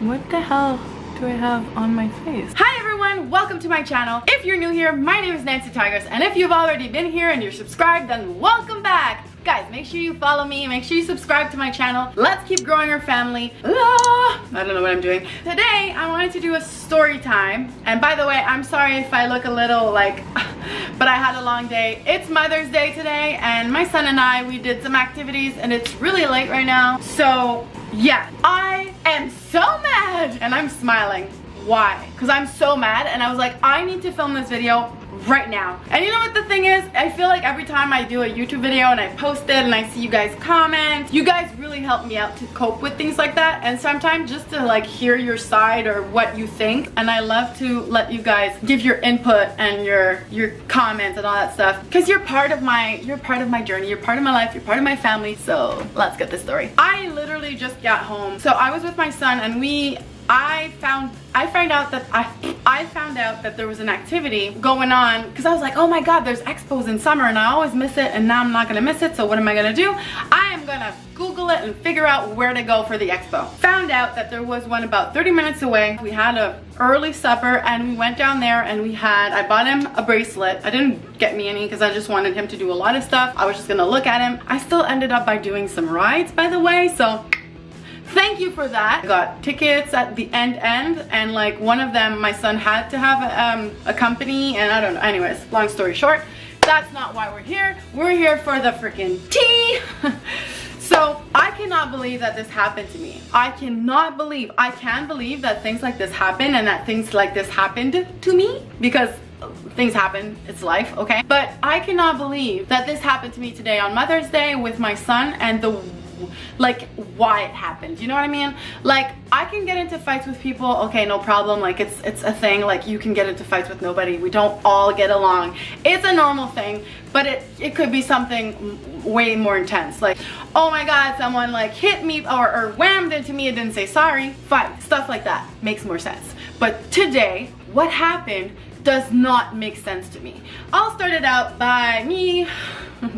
What the hell do I have on my face? Hi everyone, welcome to my channel. If you're new here, my name is Nancy Tigress, and if you've already been here and you're subscribed, then welcome back. Guys, make sure you follow me, make sure you subscribe to my channel. Let's keep growing our family. I don't know what I'm doing. Today, I wanted to do a story time. And by the way, I'm sorry if I look a little like, but I had a long day. It's Mother's Day today, and my son and I, we did some activities, and it's really late right now. So, yeah, I am so mad, and I'm smiling. Why? Because I'm so mad, and I was like, I need to film this video right now. And you know what the thing is? I feel like every time I do a YouTube video and I post it and I see you guys comment, you guys really help me out to cope with things like that, and sometimes just to like hear your side or what you think. And I love to let you guys give your input and your comments and all that stuff, because you're part of my journey, you're part of my life, you're part of my family. So let's get this story. I literally just got home. So I was with my son, and I found out that there was an activity going on, because I was like, oh my god, there's expos in summer and I always miss it, and now I'm not gonna miss it. So what am I gonna do? I am gonna Google it and figure out where to go for the expo. Found out that there was one about 30 minutes away. We had an early supper and we went down there, and I bought him a bracelet. I didn't get me any because I just wanted him to do a lot of stuff. I was just gonna look at him. I still ended up by doing some rides, by the way, so thank you for that. I got tickets at the end, and like one of them, my son had to have a company, and I don't know. Anyways, long story short, that's not why we're here. We're here for the freaking tea. So I cannot believe that this happened to me. I can believe that things like this happen, and that things like this happened to me, because things happen, it's life, okay? But I cannot believe that this happened to me today on Mother's Day with my son, and like why it happened, you know what I mean? Like, I can get into fights with people, okay, no problem, like it's a thing, like you can get into fights with nobody, we don't all get along, it's a normal thing. But it could be something way more intense, like, oh my god, someone like hit me or whammed into me and didn't say sorry. Fine, stuff like that makes more sense. But today, what happened does not make sense to me. I'll start it out by me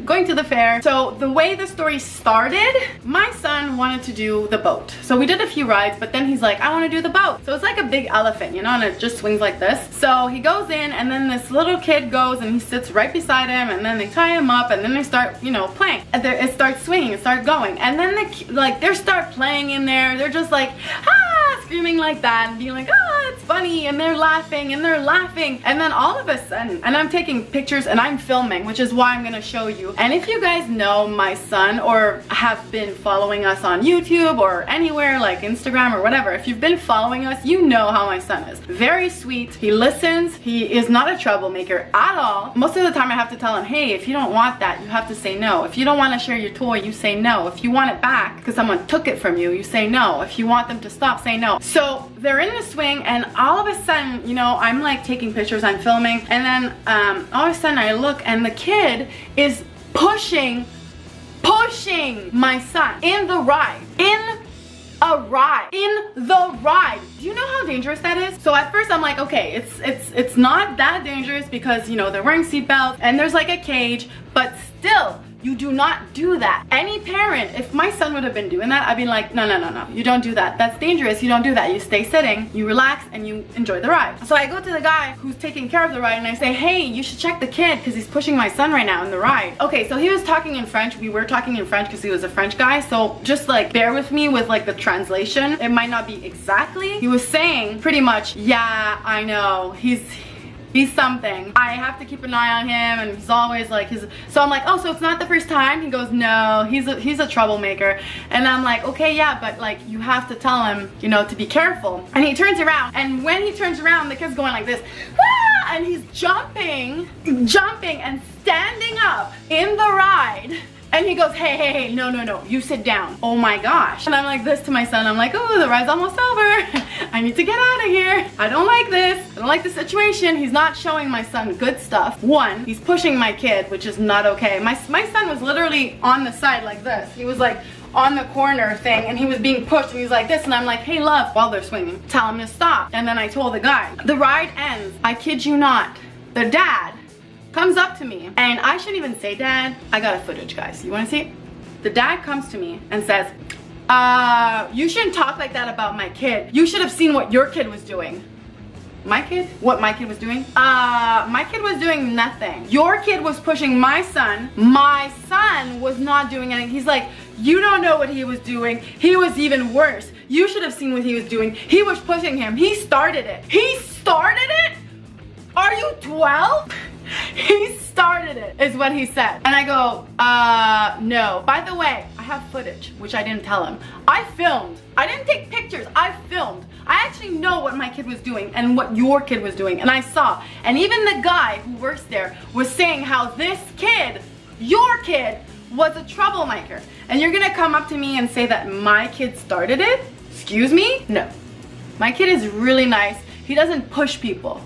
going to the fair. So the way the story started, my son wanted to do the boat. So we did a few rides, but then he's like, I want to do the boat. So it's like a big elephant, you know, and it just swings like this. So he goes in, and then this little kid goes and he sits right beside him, and then they tie him up, and then they start, you know, playing. And it starts swinging, it starts going. And then they start playing in there. They're just like, ah, screaming like that and being like, ah, it's funny. And they're laughing and they're laughing. And then all of a sudden, and I'm taking pictures and I'm filming, which is why I'm going to show you. And if you guys know my son or have been following us on YouTube or anywhere like Instagram or whatever, if you've been following us, you know how my son is. Very sweet. He listens. He is not a troublemaker at all. Most of the time I have to tell him, hey, if you don't want that, you have to say no. If you don't want to share your toy, you say no. If you want it back because someone took it from you, you say no. If you want them to stop, say no. So they're in the swing, and all of a sudden, you know, I'm like taking pictures, I'm filming, and then all of a sudden I look, and the kid is pushing my son in the ride. In the ride. Do you know how dangerous that is? So at first I'm like, okay, it's not that dangerous because, you know, they're wearing seatbelts and there's like a cage, but still, you do not do that. Any parent, if my son would have been doing that, I'd be like, no, you don't do that. That's dangerous. You don't do that. You stay sitting, you relax, and you enjoy the ride. So I go to the guy who's taking care of the ride, and I say, hey, you should check the kid because he's pushing my son right now in the ride. Okay, so he was talking in French. We were talking in French because he was a French guy. So just like bear with me with like the translation. It might not be exactly. He was saying pretty much, yeah, I know, he's something. I have to keep an eye on him, and he's always like so I'm like, oh, so it's not the first time? He goes, no, he's a troublemaker. And I'm like, okay, yeah, but like you have to tell him, you know, to be careful. And he turns around, and when he turns around, the kid's going like this, ah! And he's jumping and standing up in the ride. And he goes, hey, no, you sit down. Oh my gosh. And I'm like this to my son. I'm like, oh, the ride's almost over. I need to get out of here. I don't like this. I don't like the situation. He's not showing my son good stuff. One, he's pushing my kid, which is not okay. My son was literally on the side like this. He was like on the corner thing, and he was being pushed, and he's like this, and I'm like, hey love, while they're swinging, tell him to stop. And then I told the guy, the ride ends. I kid you not. The dad comes up to me, and I shouldn't even say dad. I got a footage, guys. You want to see it? The dad comes to me and says, you shouldn't talk like that about my kid. You should have seen what your kid was doing. My kid? What my kid was doing? My kid was doing nothing. Your kid was pushing my son. My son was not doing anything. He's like, you don't know what he was doing. He was even worse. You should have seen what he was doing. He was pushing him. He started it. He started it? Are you 12? He started it, is what he said. And I go, no. By the way, I have footage, which I didn't tell him. I filmed. I didn't take pictures. I filmed. I actually know what my kid was doing and what your kid was doing, and I saw. And even the guy who works there was saying how this kid, your kid, was a troublemaker. And you're gonna come up to me and say that my kid started it? Excuse me? No. My kid is really nice. He doesn't push people.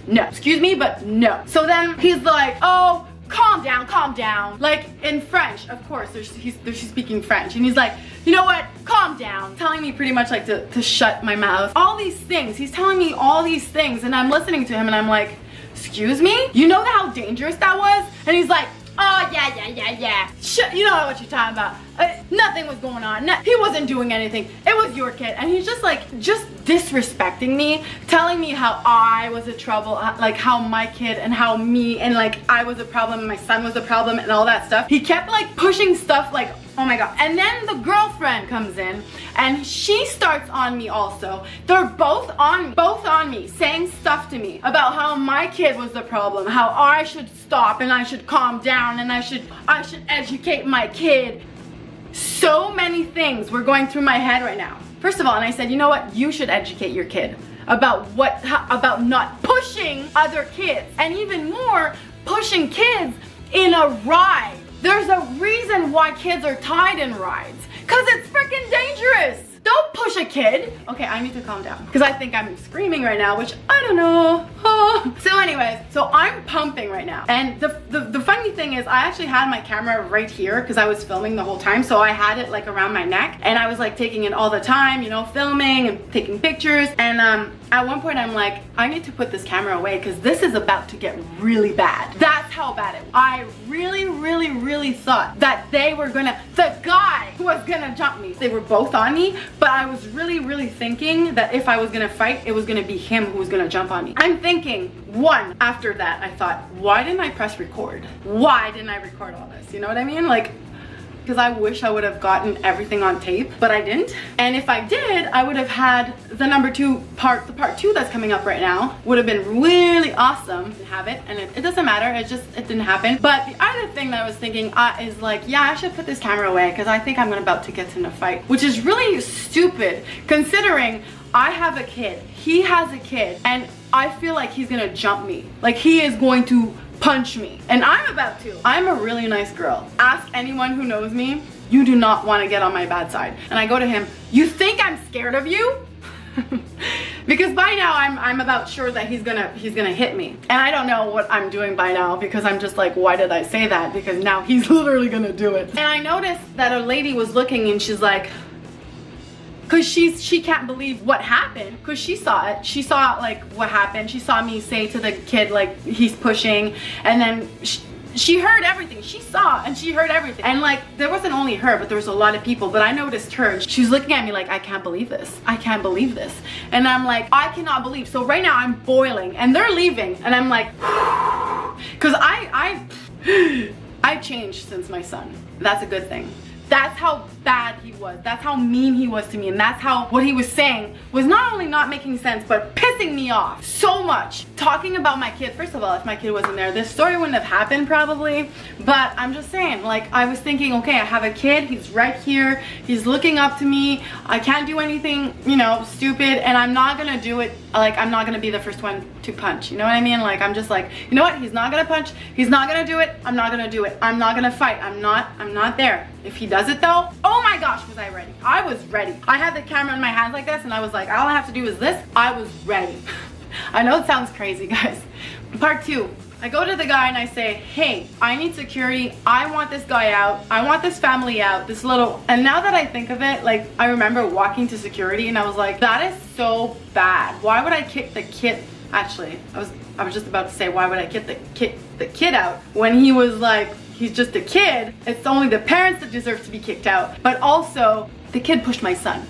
No. Excuse me, but no. So then he's like, oh, calm down, calm down. Like in French, of course, she's speaking French. And he's like, you know what, calm down. Telling me pretty much like to shut my mouth. All these things, he's telling me all these things, and I'm listening to him and I'm like, excuse me? You know how dangerous that was? And he's like, oh yeah. Shit, you know what you're talking about. Nothing was going on. He wasn't doing anything. It was your kid. And he's just like, just disrespecting me, telling me how I was a trouble, like how my kid and how me and like I was a problem and my son was a problem and all that stuff. He kept like pushing stuff like, oh my god. And then the girlfriend comes in and she starts on me also. They're both on me, saying stuff to me about how my kid was the problem, how I should stop and I should calm down and I should educate my kid. So many things were going through my head right now. First of all, and I said, you know what? You should educate your kid about about not pushing other kids, and even more, pushing kids in a ride. There's a reason why kids are tied in rides, because it's freaking dangerous. Don't push a kid. Okay, I need to calm down because I think I'm screaming right now, which I don't know. So anyways, so I'm pumping right now. And the funny thing is I actually had my camera right here because I was filming the whole time. So I had it like around my neck and I was like taking it all the time, you know, filming and taking pictures. And at one point I'm like, I need to put this camera away because this is about to get really bad. That's how bad it was. I really thought that the guy was gonna jump me. They were both on me, but I was really thinking that if I was gonna fight, it was gonna be him who was gonna jump on me. I'm thinking, one, after that, I thought, why didn't I press record? Why didn't I record all this? You know what I mean? Like, because I wish I would have gotten everything on tape, but I didn't. And if I did, I would have had the part 2 that's coming up right now would have been really awesome to have it. And it doesn't matter, it didn't happen. But the other thing that I was thinking is like, yeah, I should put this camera away because I think I'm about to get in a fight, which is really stupid considering I have a kid, he has a kid, and I feel like he's gonna jump me. Like he is going to punch me, and I'm about to. I'm a really nice girl. Ask anyone who knows me, you do not want to get on my bad side. And I go to him, you think I'm scared of you? Because by now I'm about sure that he's gonna hit me. And I don't know what I'm doing by now because I'm just like, why did I say that? Because now he's literally gonna do it. And I noticed that a lady was looking and she's like, because she can't believe what happened because she saw it. She saw like what happened. She saw me say to the kid like he's pushing, and then she heard everything. She saw and she heard everything. And like there wasn't only her, but there was a lot of people, but I noticed her. She's looking at me like, I can't believe this. I can't believe this. And I'm like, I cannot believe. So right now I'm boiling and they're leaving and I'm like, because I changed since my son. That's a good thing. That's how bad he was. That's how mean he was to me. And that's how what he was saying was not only not making sense, but pissing me off so much. Talking about my kid, first of all, if my kid wasn't there, this story wouldn't have happened probably. But I'm just saying, like, I was thinking, okay, I have a kid. He's right here. He's looking up to me. I can't do anything, you know, stupid. And I'm not gonna do it. Like, I'm not gonna be the first one to punch. You know what I mean? Like, I'm just like, you know what? He's not gonna punch. He's not gonna do it. I'm not gonna do it. I'm not gonna fight. I'm not there. If he does it though, oh my gosh, was I ready. I was ready. I had the camera in my hands like this and I was like, all I have to do is this. I was ready. I know it sounds crazy, guys. Part 2. I go to the guy and I say, hey, I need security. I want this guy out. I want this family out. This little, and now that I think of it, like I remember walking to security and I was like, that is so bad. Why would I kick the kid? Actually, I was just about to say, why would I kick the kid out when he was like, he's just a kid. It's only the parents that deserve to be kicked out. But also, The kid pushed my son.